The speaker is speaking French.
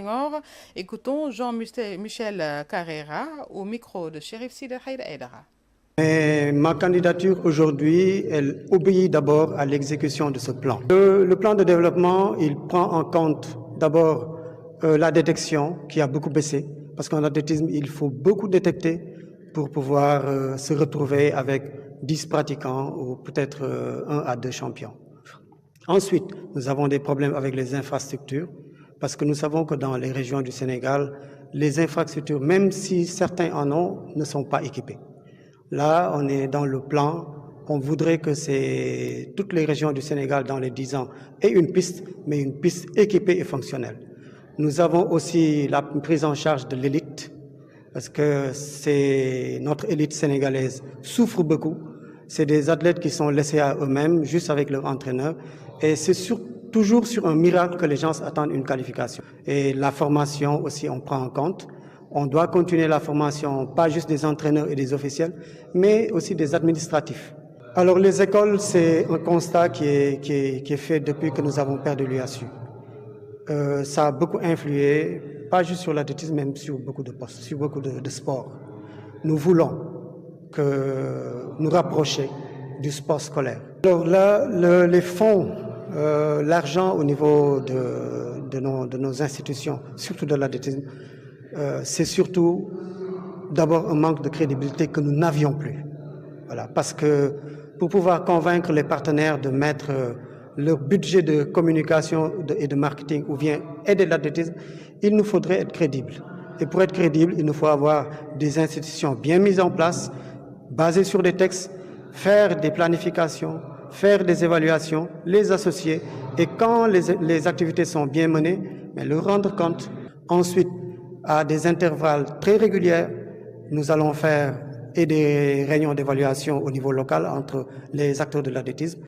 Senghor. Écoutons Jean-Michel Carrera au micro de Chérif Sidi Aïdara. Ma candidature aujourd'hui, elle obéit d'abord à l'exécution de ce plan. Le plan de développement, il prend en compte d'abord la détection qui a beaucoup baissé, parce qu'en athlétisme, il faut beaucoup détecter pour pouvoir se retrouver avec 10 pratiquants ou peut-être 1 à 2 champions. Ensuite, nous avons des problèmes avec les infrastructures, parce que nous savons que dans les régions du Sénégal, les infrastructures, même si certains en ont, ne sont pas équipées. Là, on est dans le plan. On voudrait que toutes les régions du Sénégal dans les 10 ans aient une piste, mais une piste équipée et fonctionnelle. Nous avons aussi la prise en charge de l'élite, parce que notre élite sénégalaise souffre beaucoup. C'est des athlètes qui sont laissés à eux-mêmes, juste avec leur entraîneur. Et c'est toujours sur un miracle que les gens attendent une qualification. Et la formation aussi, on prend en compte. On doit continuer la formation, pas juste des entraîneurs et des officiels, mais aussi des administratifs. Alors les écoles, c'est un constat qui est fait depuis que nous avons perdu l'UASU. Ça a beaucoup influé, pas juste sur l'athlétisme, mais sur beaucoup de postes, sur beaucoup de sports. Nous voulons nous rapprocher du sport scolaire. Alors là, les fonds, l'argent au niveau de nos institutions, surtout de l'athlétisme, c'est surtout d'abord un manque de crédibilité que nous n'avions plus. Voilà, parce que pour pouvoir convaincre les partenaires de mettre leur budget de communication et de marketing ou bien aider l'athlétisme, il nous faudrait être crédible. Et pour être crédible, il nous faut avoir des institutions bien mises en place, basées sur des textes, faire des planifications, faire des évaluations, les associer et quand les activités sont bien menées, mais leur rendre compte. Ensuite, à des intervalles très réguliers, nous allons faire des réunions d'évaluation au niveau local entre les acteurs de l'athlétisme